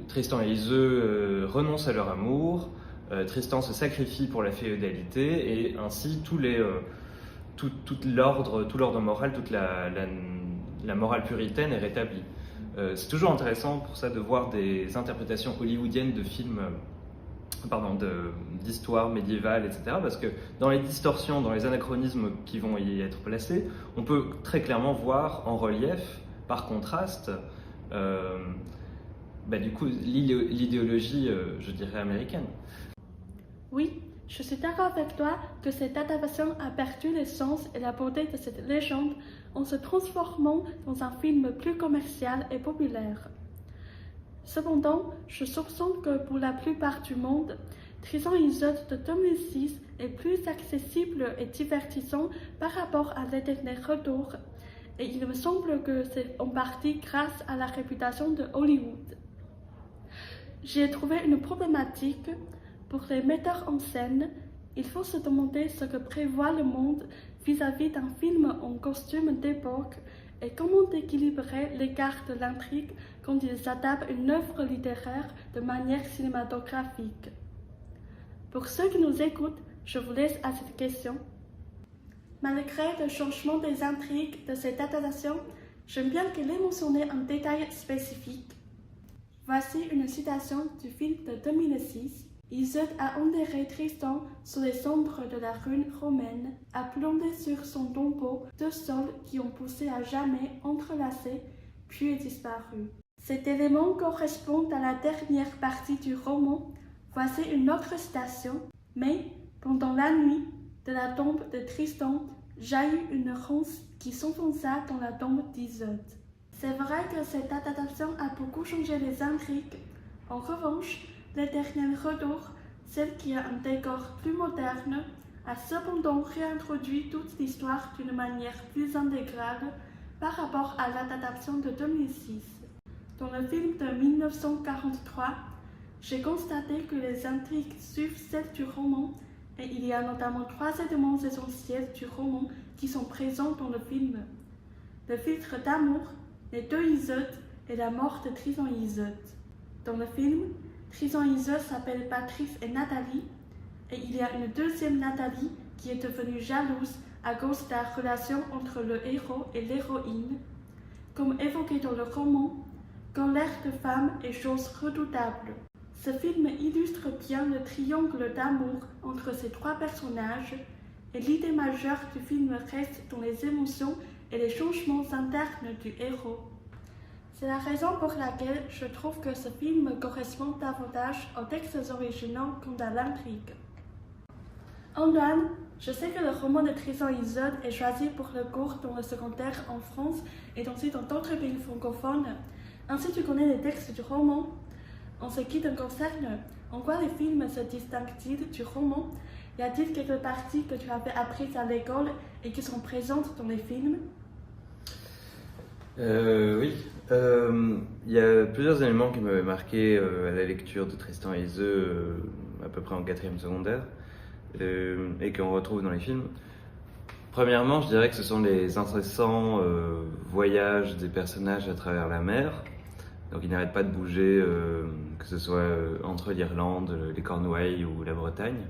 Tristan et Iseult renoncent à leur amour, Tristan se sacrifie pour la féodalité, et ainsi tout l'ordre moral, toute la morale puritaine est rétablie. C'est toujours intéressant pour ça de voir des interprétations hollywoodiennes de films, d'histoires médiévales, etc. Parce que dans les distorsions, dans les anachronismes qui vont y être placés, on peut très clairement voir en relief, par contraste, du coup, l'idéologie, je dirais, américaine. Oui, je suis d'accord avec toi que cette adaptation a perdu l'essence et la beauté de cette légende en se transformant dans un film plus commercial et populaire. Cependant, je soupçonne que pour la plupart du monde, Tristan et Iseult de 2006 est plus accessible et divertissant par rapport à L'Éternel Retour, et il me semble que c'est en partie grâce à la réputation de Hollywood. J'ai trouvé une problématique. Pour les metteurs en scène, il faut se demander ce que prévoit le monde vis-à-vis d'un film en costume d'époque et comment équilibrer l'écart de l'intrigue quand ils adaptent une œuvre littéraire de manière cinématographique. Pour ceux qui nous écoutent, je vous laisse à cette question. Malgré le changement des intrigues de cette adaptation, j'aime bien qu'elle ait mentionné un détail spécifique. Voici une citation du film de 2006. Iseult a enterré Tristan sous les cendres de la ruine romaine, a planté sur son tombeau 2 saules qui ont poussé à jamais entrelacés, puis disparu. Cet élément correspond à la dernière partie du roman. Voici une autre citation. Mais, pendant la nuit, de la tombe de Tristan, jaillit une ronce qui s'enfonça dans la tombe d'Iseult. C'est vrai que cette adaptation a beaucoup changé les intrigues. En revanche, L'Éternel Retour, celle qui a un décor plus moderne, a cependant réintroduit toute l'histoire d'une manière plus intégrale par rapport à l'adaptation de 2006. Dans le film de 1943, j'ai constaté que les intrigues suivent celles du roman et il y a notamment 3 éléments essentiels du roman qui sont présents dans le film. Le filtre d'amour, les 2 Iseult et la mort de Tristan et Iseult. Dans le film, Tristan et Iseult s'appellent Patrice et Nathalie, et il y a une deuxième Nathalie qui est devenue jalouse à cause de la relation entre le héros et l'héroïne. Comme évoqué dans le roman, colère de femme est chose redoutable. Ce film illustre bien le triangle d'amour entre ces 3 personnages, et l'idée majeure du film reste dans les émotions et les changements internes du héros. C'est la raison pour laquelle je trouve que ce film correspond davantage aux textes originaux qu'à l'intrigue. Antoine, je sais que le roman de Tristan et Iseult est choisi pour le cours dans le secondaire en France et aussi dans d'autres pays francophones. Ainsi, tu connais les textes du roman. En ce qui te concerne, en quoi les films se distinguent-ils du roman? Y a-t-il quelques parties que tu avais apprises à l'école et qui sont présentes dans les films? Oui, il y a plusieurs éléments qui m'avaient marqué à la lecture de Tristan et Iseult, à peu près en 4e secondaire, et qu'on retrouve dans les films. Premièrement, je dirais que ce sont les incessants voyages des personnages à travers la mer. Donc ils n'arrêtent pas de bouger, que ce soit entre l'Irlande, les Cornouailles ou la Bretagne.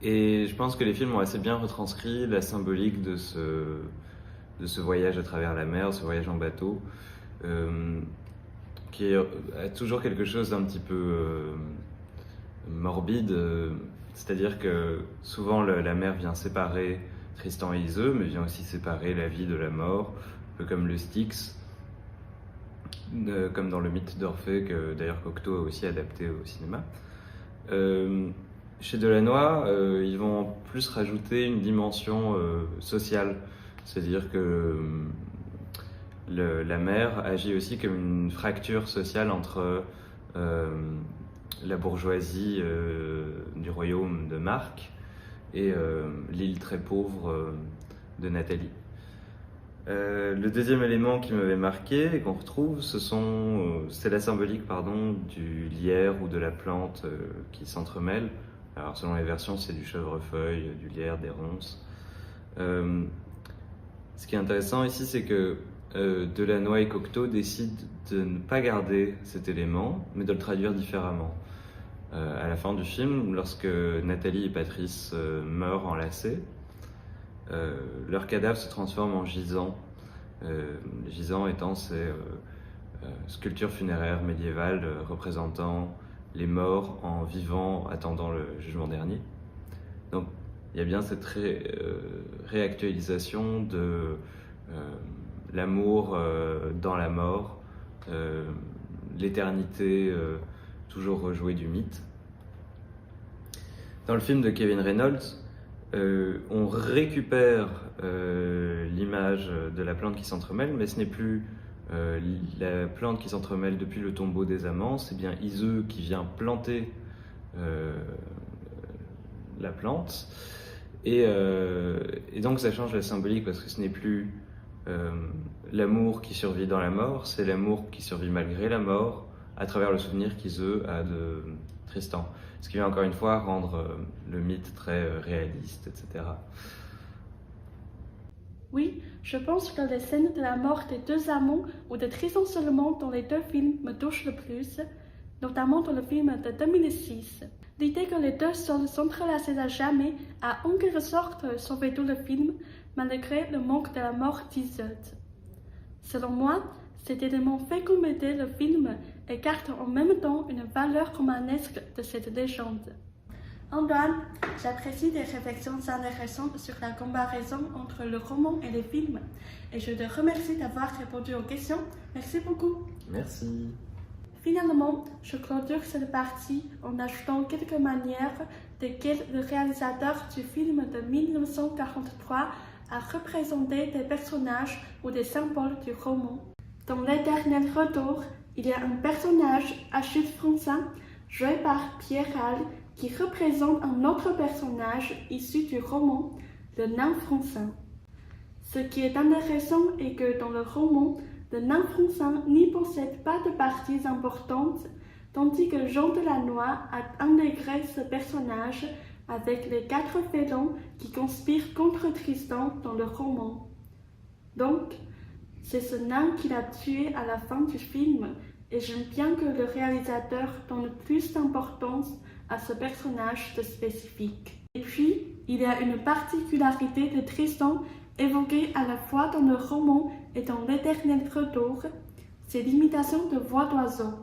Et je pense que les films ont assez bien retranscrit la symbolique de ce voyage à travers la mer, ce voyage en bateau, qui a toujours quelque chose d'un petit peu morbide, c'est-à-dire que souvent la mer vient séparer Tristan et Iseult, mais vient aussi séparer la vie de la mort, un peu comme le Styx, comme dans le mythe d'Orphée, que d'ailleurs Cocteau a aussi adapté au cinéma. Chez Delannoy, ils vont en plus rajouter une dimension sociale, c'est-à-dire que la mère agit aussi comme une fracture sociale entre la bourgeoisie du royaume de Marc et l'île très pauvre de Nathalie. Le deuxième élément qui m'avait marqué et qu'on retrouve, c'est la symbolique du lierre ou de la plante qui s'entremêlent. Alors selon les versions, c'est du chevrefeuille, du lierre, des ronces. Ce qui est intéressant ici, c'est que Delannoy et Cocteau décident de ne pas garder cet élément, mais de le traduire différemment. À la fin du film, lorsque Nathalie et Patrice meurent enlacés, leurs cadavres se transforment en gisants. Les gisants étant ces sculptures funéraires médiévales représentant les morts en vivant, attendant le jugement dernier. Donc il y a bien cette réactualisation de l'amour dans la mort, l'éternité toujours rejouée du mythe. Dans le film de Kevin Reynolds, on récupère l'image de la plante qui s'entremêle, mais ce n'est plus la plante qui s'entremêle depuis le tombeau des amants, c'est bien Iseux qui vient planter la plante. Et donc ça change la symbolique parce que ce n'est plus l'amour qui survit dans la mort, c'est l'amour qui survit malgré la mort à travers le souvenir qu'Iseux a de Tristan. Ce qui vient encore une fois rendre le mythe très réaliste, etc. Oui, je pense que les scènes de la mort des deux amants ou de Tristan seulement dans les deux films me touchent le plus, notamment dans le film de 2006. L'idée que les deux seuls s'entrelacent à jamais a en quelque sorte sauvé tout le film, malgré le manque de la mort d'Iseult. Selon moi, cet élément fait comméder le film et garde en même temps une valeur romanesque de cette légende. Antoine, j'apprécie tes réflexions intéressantes sur la comparaison entre le roman et les films, et je te remercie d'avoir répondu aux questions. Merci beaucoup. Merci. Finalement, je clôture cette partie en ajoutant quelques manières desquelles le réalisateur du film de 1943 a représenté des personnages ou des symboles du roman. Dans l'Éternel Retour, il y a un personnage, Achille Fronsin, joué par Pierre Hall, qui représente un autre personnage issu du roman, le nain Fronsin. Ce qui est intéressant est que dans le roman, le nain Fronsin n'y possède pas de parties importantes, tandis que Jean Delannoy a intégré ce personnage avec les 4 félons qui conspirent contre Tristan dans le roman. Donc, c'est ce nain qui l'a tué à la fin du film, et j'aime bien que le réalisateur donne plus d'importance à ce personnage de spécifique. Et puis, il y a une particularité de Tristan évoquée à la fois dans le roman et dans l'Éternel Retour, c'est l'imitation de voix d'oiseau.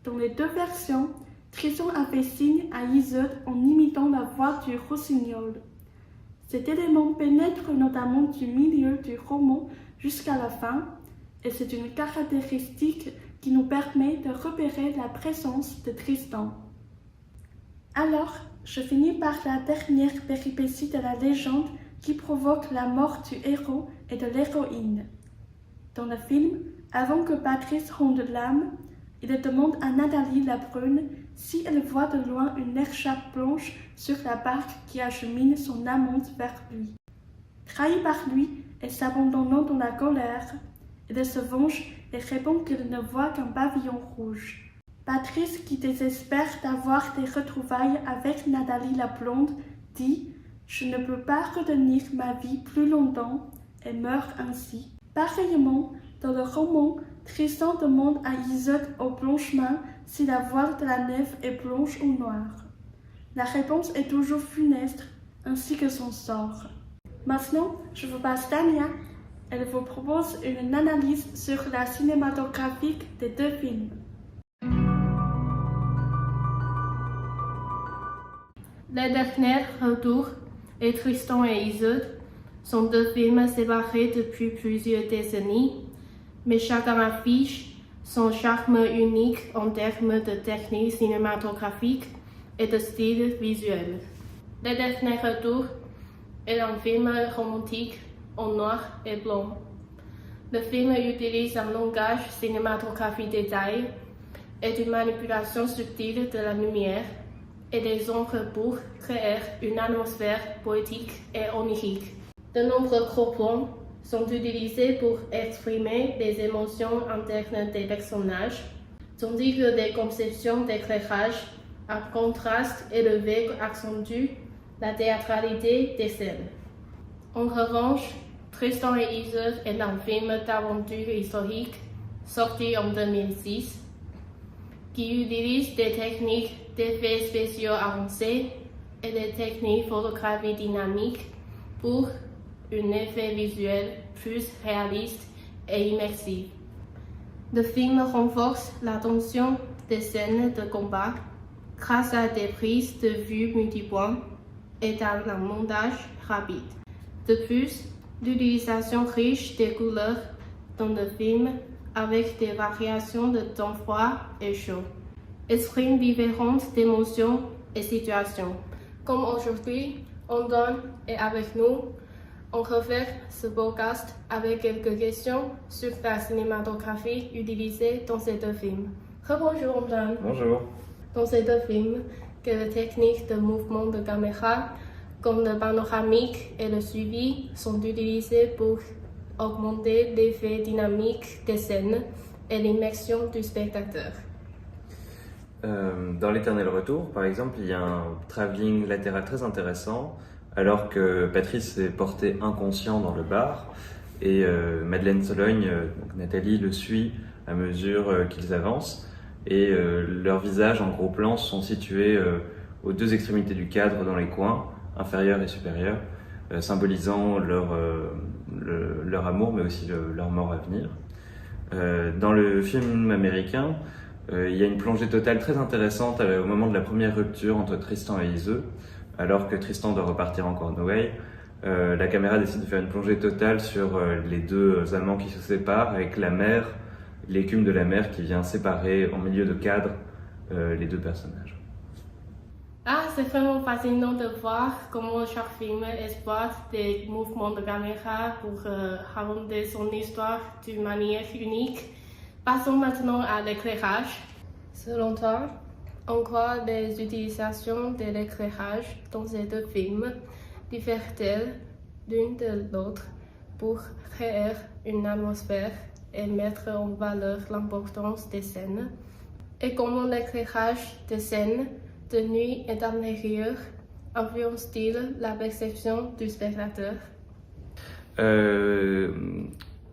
Dans les deux versions, Tristan a fait signe à Iseult en imitant la voix du rossignol. Cet élément pénètre notamment du milieu du roman jusqu'à la fin, et c'est une caractéristique qui nous permet de repérer la présence de Tristan. Alors, je finis par la dernière péripétie de la légende qui provoque la mort du héros et de l'héroïne. Dans le film, avant que Patrice ronde l'âme, il demande à Nathalie la Brune si elle voit de loin une écharpe blanche sur la barque qui achemine son amante vers lui. Trahi par lui et s'abandonnant dans la colère, il se venge et répond qu'il ne voit qu'un pavillon rouge. Patrice, qui désespère d'avoir des retrouvailles avec Nathalie la blonde, dit « Je ne peux pas retenir ma vie plus longtemps » et meurt ainsi. Pareillement, dans le roman, Tristan demande à Iseult au blanchemain si la voile de la nef est blanche ou noire. La réponse est toujours funeste, ainsi que son sort. Maintenant, je vous passe Tania. Elle vous propose une analyse sur la cinématographique des deux films. Le dernier retour et Tristan et Iseult sont deux films séparés depuis plusieurs décennies, mais chacun affiche son charme unique en termes de technique cinématographique et de style visuel. Le dernier retour est un film romantique en noir et blanc. Le film utilise un langage cinématographique détaillé et une manipulation subtile de la lumière et des ombres pour créer une atmosphère poétique et onirique. De nombreux gros plans sont utilisés pour exprimer les émotions internes des personnages, tandis que des conceptions d'éclairage à contraste élevé accentuent la théâtralité des scènes. En revanche, Tristan et Isolde est un film d'aventure historique sorti en 2006 qui utilise des techniques d'effets spéciaux avancés et des techniques photographiques dynamiques pour un effet visuel plus réaliste et immersif. Le film renforce la tension des scènes de combat grâce à des prises de vue multipoints et à un montage rapide. De plus, l'utilisation riche des couleurs dans le film, avec des variations de temps froid et chaud, exprime différentes émotions et situations. Comme aujourd'hui, Anton est avec nous. On refait ce podcast avec quelques questions sur la cinématographie utilisée dans ces deux films. Rebonjour Anton. Bonjour. Dans ces deux films, quelles techniques de mouvement de caméra, comme le panoramique et le suivi, sont utilisées pour augmenter l'effet dynamique des scènes et l'immersion du spectateur? Dans l'Éternel Retour, par exemple, il y a un travelling latéral très intéressant, alors que Patrice est porté inconscient dans le bar, et Madeleine Sologne, donc Nathalie, le suit à mesure qu'ils avancent, et leurs visages en gros plan sont situés aux deux extrémités du cadre dans les coins, inférieur et supérieur, symbolisant leur amour, mais aussi leur mort à venir. Dans le film américain, il y a une plongée totale très intéressante au moment de la première rupture entre Tristan et Iseult. Alors que Tristan doit repartir en Cornouailles, la caméra décide de faire une plongée totale sur les deux amants qui se séparent, avec la mer, l'écume de la mer qui vient séparer en milieu de cadre les deux personnages. Ah, c'est vraiment fascinant de voir comment chaque film exploite des mouvements de caméra pour raconter son histoire d'une manière unique. Passons maintenant à l'éclairage. Selon toi, en quoi les utilisations de l'éclairage dans ces deux films diffèrent-elles l'une de l'autre pour créer une atmosphère et mettre en valeur l'importance des scènes? Et comment l'éclairage des scènes de nuit et d'intérieur influence-t-il la perception du spectateur?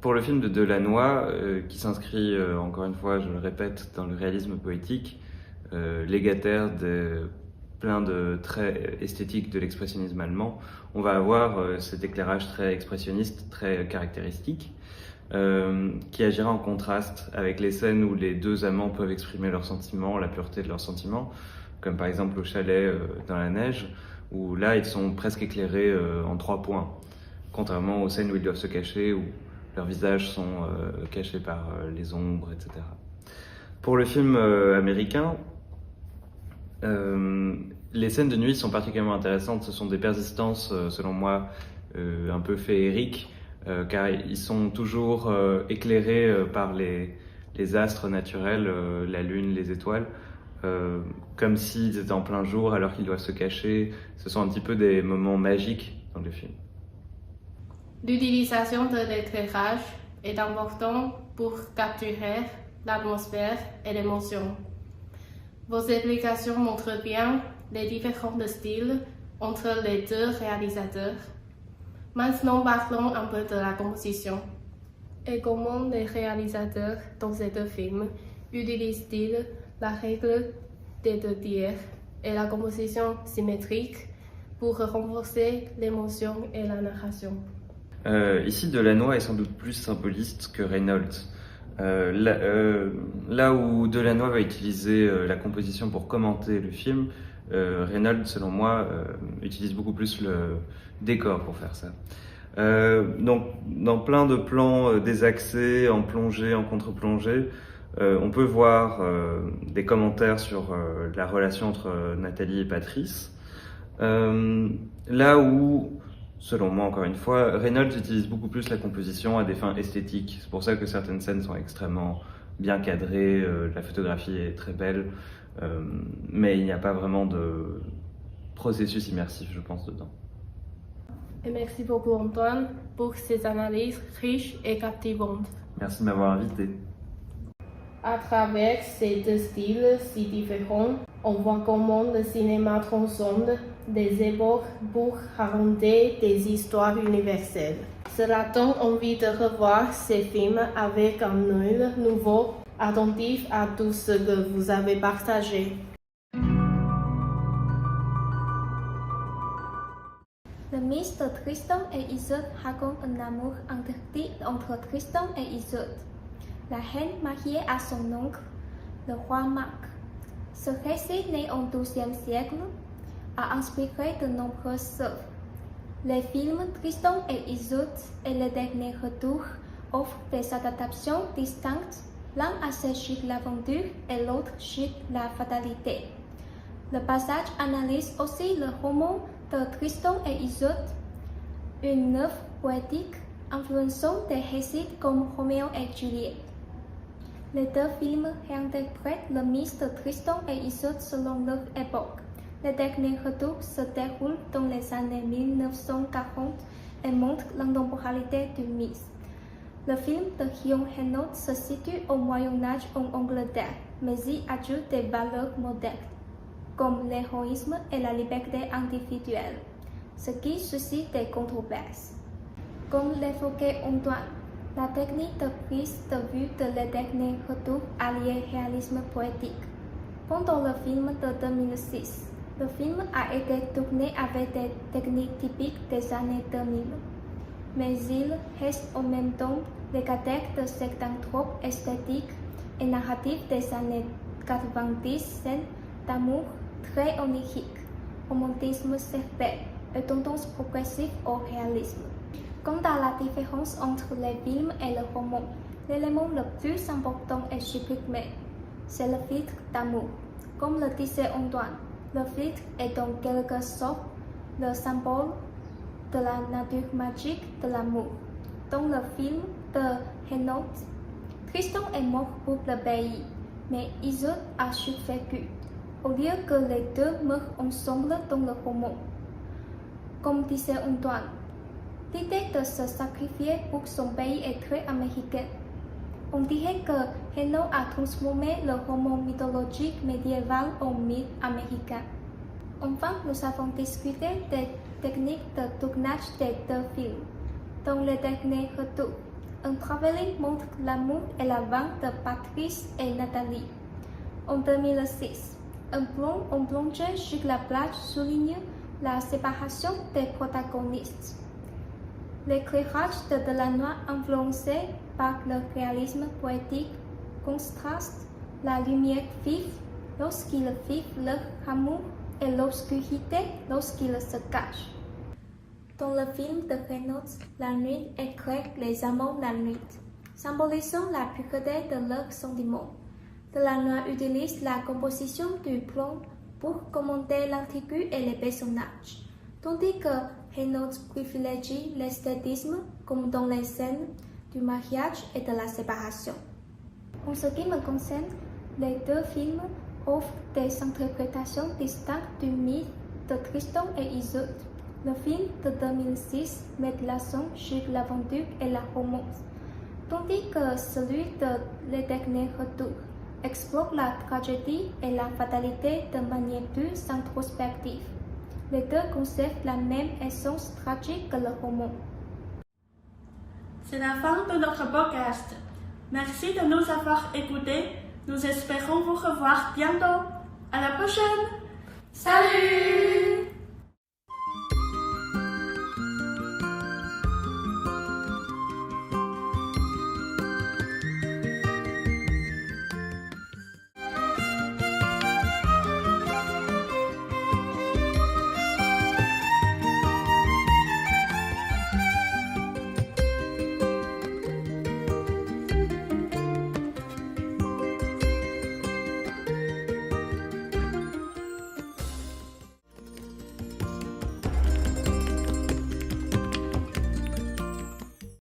Pour le film de Delannoy, qui s'inscrit, encore une fois, je le répète, dans le réalisme poétique, légataire de plein de traits esthétiques de l'expressionnisme allemand, on va avoir cet éclairage très expressionniste, très caractéristique, qui agira en contraste avec les scènes où les deux amants peuvent exprimer leurs sentiments, la pureté de leurs sentiments, comme par exemple au chalet dans la neige, où là ils sont presque éclairés en 3 points, contrairement aux scènes où ils doivent se cacher, où leurs visages sont cachés par les ombres, etc. Pour le film américain, les scènes de nuit sont particulièrement intéressantes. Ce sont des persistances, selon moi, un peu féeriques, car ils sont toujours éclairés par les astres naturels, la lune, les étoiles, comme s'ils étaient en plein jour alors qu'ils doivent se cacher. Ce sont un petit peu des moments magiques dans le film. L'utilisation de l'éclairage est importante pour capturer l'atmosphère et l'émotion. Vos explications montrent bien les différents styles entre les deux réalisateurs. Maintenant, parlons un peu de la composition. Et comment les réalisateurs dans ces deux films utilisent-ils la règle des 2 tiers et la composition symétrique pour renforcer l'émotion et la narration? Ici, Delannoy est sans doute plus symboliste que Reynolds. Là où Delannoy va utiliser la composition pour commenter le film, Reynolds, selon moi, utilise beaucoup plus le décor pour faire ça. Donc, dans plein de plans désaxés, en plongée, en contre-plongée, on peut voir des commentaires sur la relation entre Nathalie et Patrice. Là où selon moi encore une fois, Reynolds utilise beaucoup plus la composition à des fins esthétiques. C'est pour ça que certaines scènes sont extrêmement bien cadrées, la photographie est très belle, mais il n'y a pas vraiment de processus immersif, je pense, dedans. Et merci beaucoup Antoine pour ces analyses riches et captivantes. Merci de m'avoir invité. À travers ces deux styles si différents, on voit comment le cinéma transcende des époques pour raconter des histoires universelles. Cela donne envie de revoir ces films avec un œil nouveau, attentif à tout ce que vous avez partagé. Le mythe de Tristan et Isolde raconte un amour interdit entre Tristan et Isolde, la reine mariée à son oncle, le roi Marc. Ce récit né au XIIe siècle a inspiré de nombreuses œuvres. Les films Tristan et Isolde et Le Dernier Retour offrent des adaptations distinctes, l'un assez sur l'aventure et l'autre sur la fatalité. Le passage analyse aussi le roman de Tristan et Isolde, une œuvre poétique influençant des récits comme Roméo et Juliette. Les deux films réinterprètent le mythe de Tristan et Isolde selon leur époque. Le Dernier Retour se déroule dans les années 1940 et montre l'intemporalité du mythe. Le film de Guillaume Renaud se situe au Moyen-Âge en Angleterre, mais y ajoute des valeurs modernes, comme l'héroïsme et la liberté individuelle, ce qui suscite des controverses. Comme l'évoquait Antoine, la technique de prise de vue de Le Dernier Retour alliait réalisme poétique. Pendant le film de 2006, le film a été tourné avec des techniques typiques des années 2000, mais il reste en même temps le cadre de certains tropes esthétiques et narratifs des années 90, scènes d'amour très onirique, romantisme sévère et tendance progressive au réalisme. Quant à la différence entre les films et le roman, l'élément le plus important est supprimé. C'est le filtre d'amour. Comme le disait Antoine, le filtre est en quelque sorte le symbole de la nature magique de l'amour. Dans le film de Renaud, Tristan est mort pour le pays, mais Isolde a survécu, au lieu que les deux meurent ensemble dans le roman. Comme disait Antoine, l'idée de se sacrifier pour son pays est très américaine. On dirait que Renaud a transformé le roman mythologique médiéval en mythe américain. Enfin, nous avons discuté des techniques de tournage des deux films. Dans Le Dernier Retour, un travelling montre l'amour et la vente de Patrice et Nathalie. En 2006, un plan en plongée sur la plage souligne la séparation des protagonistes. L'éclairage de Delannoy, influencé par le réalisme poétique, contraste la lumière vive lorsqu'ils vivent leur amour et l'obscurité lorsqu'ils se cachent. Dans le film de Reynolds, la nuit éclaire les amants la nuit, symbolisant la pureté de leurs sentiments. Delannoy utilise la composition du plan pour commenter l'intrigue et les personnages, tandis que Reynolds privilégie l'esthétisme comme dans les scènes du mariage et de la séparation. En ce qui me concerne, les deux films offrent des interprétations distinctes du mythe de Tristan et Isolde. Le film de 2006 met l'accent sur l'aventure et la romance, tandis que celui de Le Dernier Retour explore la tragédie et la fatalité de manière plus introspective. Les deux conservent la même essence tragique que le roman. C'est la fin de notre podcast. Merci de nous avoir écoutés. Nous espérons vous revoir bientôt. À la prochaine. Salut!